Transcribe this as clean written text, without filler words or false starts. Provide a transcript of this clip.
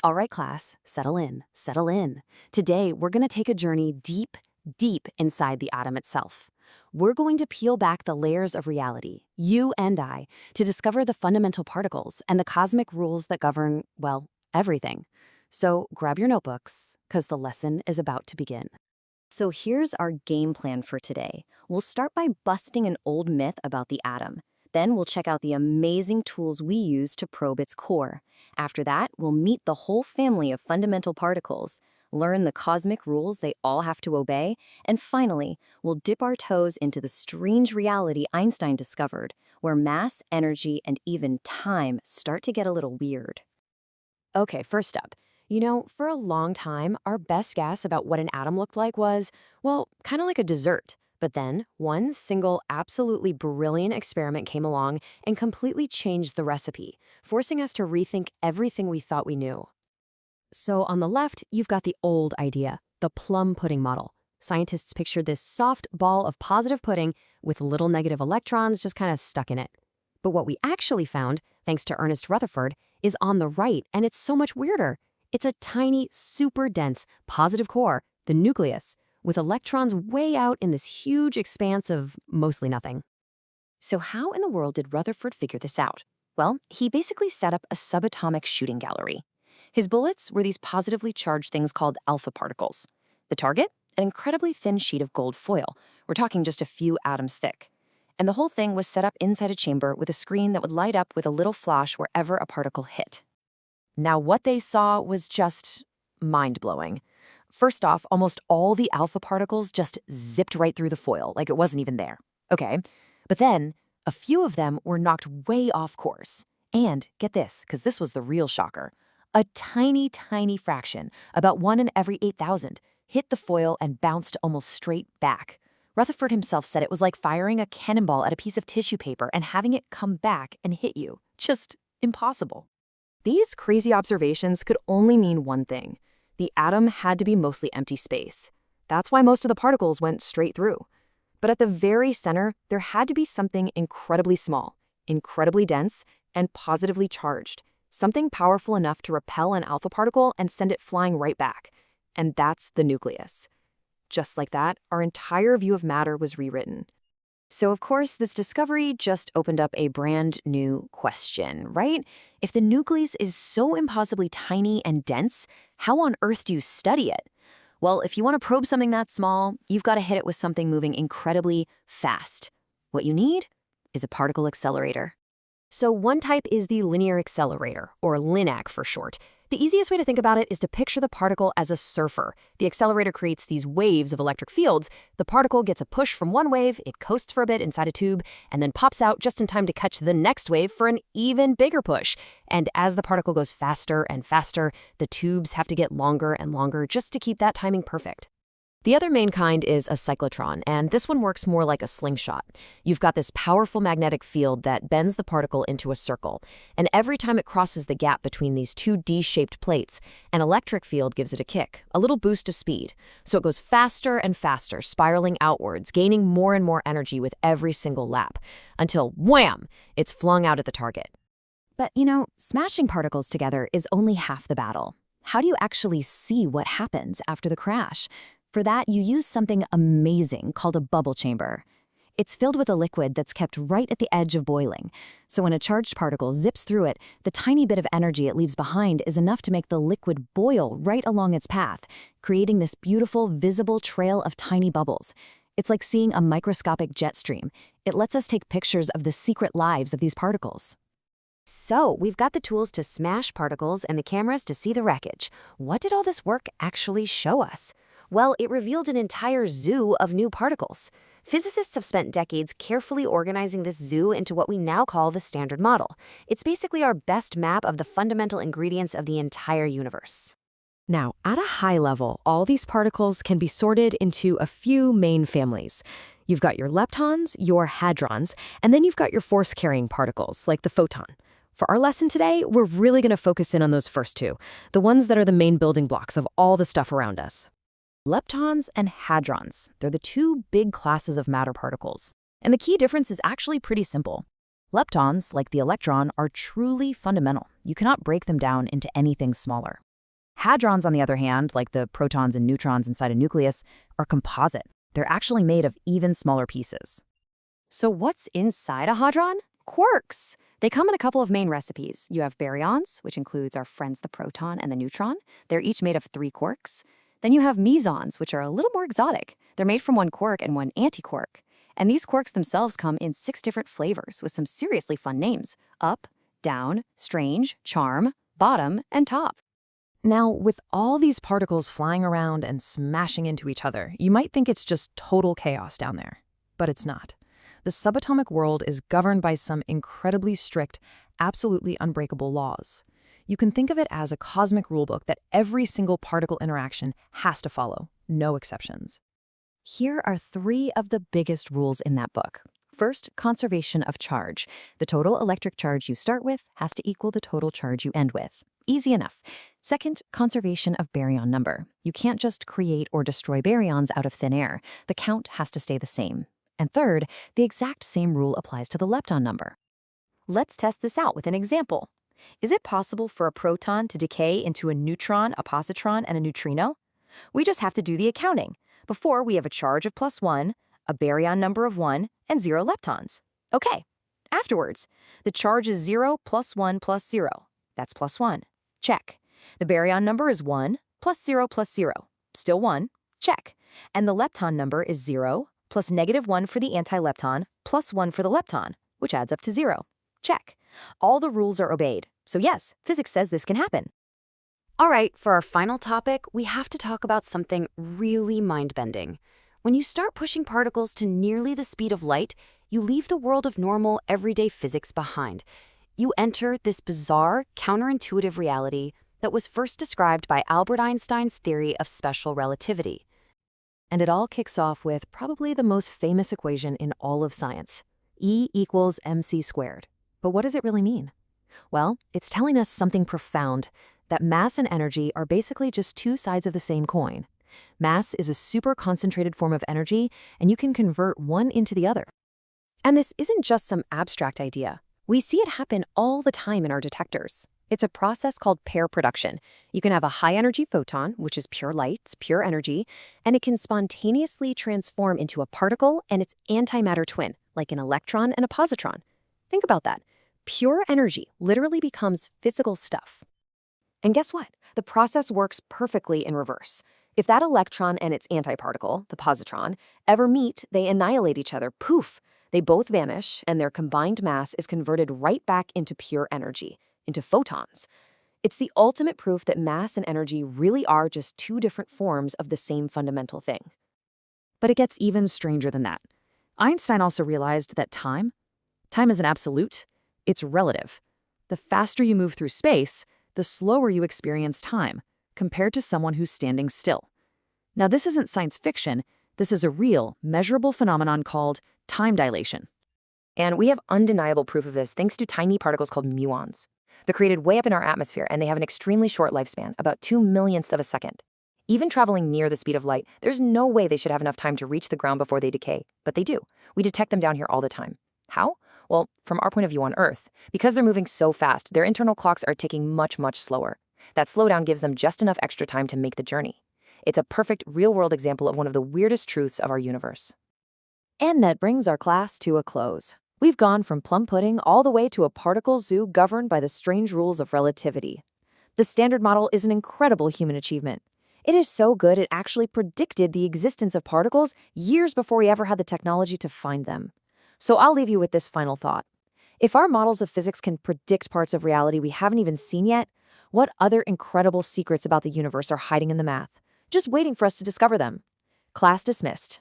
All right, class, settle in, settle in. Today, we're going to take a journey deep, deep inside the atom itself. We're going to peel back the layers of reality, you and I, to discover the fundamental particles and the cosmic rules that govern, well, everything. So grab your notebooks, because the lesson is about to begin. So here's our game plan for today. We'll start by busting an old myth about the atom. Then we'll check out the amazing tools we use to probe its core. After that, we'll meet the whole family of fundamental particles, learn the cosmic rules they all have to obey, and finally, we'll dip our toes into the strange reality Einstein discovered, where mass, energy, and even time start to get a little weird. Okay, first up. For a long time, our best guess about what an atom looked like was, well, kind of like a dessert. But then, one single, absolutely brilliant experiment came along and completely changed the recipe, forcing us to rethink everything we thought we knew. So on the left, you've got the old idea, the plum pudding model. Scientists pictured this soft ball of positive pudding with little negative electrons just kind of stuck in it. But what we actually found, thanks to Ernest Rutherford, is on the right, and it's so much weirder. It's a tiny, super dense, positive core, the nucleus, with electrons way out in this huge expanse of mostly nothing. So how in the world did Rutherford figure this out? Well, he basically set up a subatomic shooting gallery. His bullets were these positively charged things called alpha particles. The target? An incredibly thin sheet of gold foil. We're talking just a few atoms thick. And the whole thing was set up inside a chamber with a screen that would light up with a little flash wherever a particle hit. Now, what they saw was just mind-blowing. First off, almost all the alpha particles just zipped right through the foil, like it wasn't even there. Okay, but then a few of them were knocked way off course. And get this, because this was the real shocker. A tiny, tiny fraction, about 1 in every 8,000, hit the foil and bounced almost straight back. Rutherford himself said it was like firing a cannonball at a piece of tissue paper and having it come back and hit you. Just impossible. These crazy observations could only mean one thing. The atom had to be mostly empty space. That's why most of the particles went straight through. But at the very center, there had to be something incredibly small, incredibly dense, and positively charged. Something powerful enough to repel an alpha particle and send it flying right back. And that's the nucleus. Just like that, our entire view of matter was rewritten. So, of course, this discovery just opened up a brand new question, right? If the nucleus is so impossibly tiny and dense, how on earth do you study it? Well, if you want to probe something that small, you've got to hit it with something moving incredibly fast. What you need is a particle accelerator. So one type is the linear accelerator, or LINAC for short. The easiest way to think about it is to picture the particle as a surfer. The accelerator creates these waves of electric fields. The particle gets a push from one wave, it coasts for a bit inside a tube, and then pops out just in time to catch the next wave for an even bigger push. And as the particle goes faster and faster, the tubes have to get longer and longer just to keep that timing perfect. The other main kind is a cyclotron, and this one works more like a slingshot. You've got this powerful magnetic field that bends the particle into a circle, and every time it crosses the gap between these two D-shaped plates, an electric field gives it a kick, a little boost of speed. So it goes faster and faster, spiraling outwards, gaining more and more energy with every single lap, until wham! It's flung out at the target. But, smashing particles together is only half the battle. How do you actually see what happens after the crash? For that, you use something amazing called a bubble chamber. It's filled with a liquid that's kept right at the edge of boiling. So when a charged particle zips through it, the tiny bit of energy it leaves behind is enough to make the liquid boil right along its path, creating this beautiful, visible trail of tiny bubbles. It's like seeing a microscopic jet stream. It lets us take pictures of the secret lives of these particles. So, we've got the tools to smash particles and the cameras to see the wreckage. What did all this work actually show us? Well, it revealed an entire zoo of new particles. Physicists have spent decades carefully organizing this zoo into what we now call the Standard Model. It's basically our best map of the fundamental ingredients of the entire universe. Now, at a high level, all these particles can be sorted into a few main families. You've got your leptons, your hadrons, and then you've got your force-carrying particles, like the photon. For our lesson today, we're really going to focus in on those first two, the ones that are the main building blocks of all the stuff around us. Leptons and hadrons, they're the two big classes of matter particles. And the key difference is actually pretty simple. Leptons, like the electron, are truly fundamental. You cannot break them down into anything smaller. Hadrons, on the other hand, like the protons and neutrons inside a nucleus, are composite. They're actually made of even smaller pieces. So what's inside a hadron? Quarks. They come in a couple of main recipes. You have baryons, which includes our friends the proton and the neutron. They're each made of 3 quarks. Then you have mesons, which are a little more exotic. They're made from 1 quark and 1 antiquark. And these quarks themselves come in 6 different flavors with some seriously fun names: up, down, strange, charm, bottom, and top. Now, with all these particles flying around and smashing into each other, you might think it's just total chaos down there. But it's not. The subatomic world is governed by some incredibly strict, absolutely unbreakable laws. You can think of it as a cosmic rulebook that every single particle interaction has to follow, no exceptions. Here are 3 of the biggest rules in that book. First, conservation of charge. The total electric charge you start with has to equal the total charge you end with. Easy enough. Second, conservation of baryon number. You can't just create or destroy baryons out of thin air. The count has to stay the same. And third, the exact same rule applies to the lepton number. Let's test this out with an example. Is it possible for a proton to decay into a neutron, a positron, and a neutrino? We just have to do the accounting. Before, we have a charge of +1, a baryon number of 1, and 0 leptons. Okay. Afterwards, the charge is 0 plus 1 plus 0. That's +1. Check. The baryon number is 1 plus 0 plus 0. Still 1. Check. And the lepton number is 0 plus -1 for the antilepton plus 1 for the lepton, which adds up to 0. Check. All the rules are obeyed. So yes, physics says this can happen. All right, for our final topic, we have to talk about something really mind-bending. When you start pushing particles to nearly the speed of light, you leave the world of normal, everyday physics behind. You enter this bizarre, counterintuitive reality that was first described by Albert Einstein's theory of special relativity. And it all kicks off with probably the most famous equation in all of science, E equals mc squared. But what does it really mean? Well, it's telling us something profound, that mass and energy are basically just 2 sides of the same coin. Mass is a super concentrated form of energy, and you can convert one into the other. And this isn't just some abstract idea. We see it happen all the time in our detectors. It's a process called pair production. You can have a high-energy photon, which is pure light, it's pure energy, and it can spontaneously transform into a particle and its antimatter twin, like an electron and a positron. Think about that. Pure energy literally becomes physical stuff. And guess what? The process works perfectly in reverse. If that electron and its antiparticle, the positron, ever meet, they annihilate each other. Poof! They both vanish, and their combined mass is converted right back into pure energy, into photons. It's the ultimate proof that mass and energy really are just 2 different forms of the same fundamental thing. But it gets even stranger than that. Einstein also realized that time isn't absolute, it's relative. The faster you move through space, the slower you experience time, compared to someone who's standing still. Now, this isn't science fiction. This is a real, measurable phenomenon called time dilation. And we have undeniable proof of this thanks to tiny particles called muons. They're created way up in our atmosphere, and they have an extremely short lifespan, about 2/millionths of a second. Even traveling near the speed of light, there's no way they should have enough time to reach the ground before they decay. But they do. We detect them down here all the time. How? Well, from our point of view on Earth, because they're moving so fast, their internal clocks are ticking much, much slower. That slowdown gives them just enough extra time to make the journey. It's a perfect real-world example of one of the weirdest truths of our universe. And that brings our class to a close. We've gone from plum pudding all the way to a particle zoo governed by the strange rules of relativity. The Standard Model is an incredible human achievement. It is so good it actually predicted the existence of particles years before we ever had the technology to find them. So I'll leave you with this final thought. If our models of physics can predict parts of reality we haven't even seen yet, what other incredible secrets about the universe are hiding in the math, just waiting for us to discover them? Class dismissed.